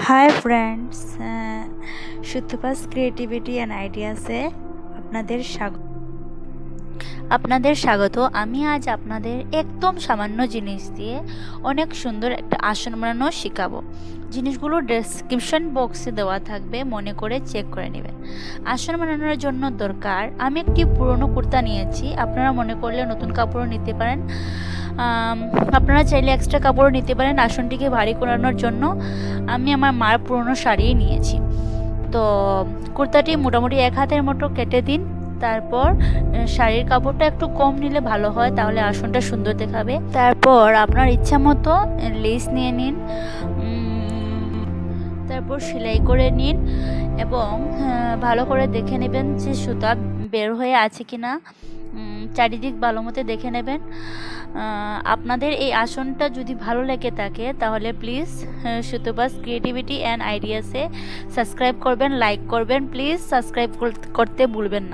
High friends, Sutapa's creativity and আইডিয়াসে আপনাদের স্বাগত। আমি আজ আপনাদের একদম সামান্য জিনিস দিয়ে অনেক সুন্দর একটা আসন বানানো শেখাবো। জিনিসগুলো ডেসক্রিপশন বক্সে দেওয়া থাকবে, মনে করে চেক করে নেবেন। আসন বানানোর জন্য দরকার, আমি একটি পুরনো কুর্তা নিয়েছি, আপনারা মনে করলে নতুন কাপড়ও নিতে পারেন। আপনারা চাইলে এক্সট্রা কাপড়ও নিতে পারেন আসনটিকে ভারী করানোর জন্য। আমি আমার মার পুরনো শাড়িই নিয়েছি। তো কুর্তাটি মোটামুটি 1 হাতের মতো কেটে দিন। তারপর শাড়ির কাপড়টা একটু কম নিলে ভালো হয়, তাহলে আসনটা সুন্দর দেখাবে। তারপর আপনার ইচ্ছা মতো লেস নিয়ে নিন, তারপর সেলাই করে নিন এবং ভালো করে দেখে নেবেন যে সুতা বের হয়ে আছে কিনা। চারিদিক ভালো মতো দেখে নেবেন। আপনাদের এই আসনটা যদি ভালো লেগে থাকে তাহলে প্লিজ সুতপাস ক্রিয়েটিভিটি অ্যান্ড আইডিয়াসে সাবস্ক্রাইব করবেন, লাইক করবেন। প্লিজ সাবস্ক্রাইব করতে ভুলবেন না।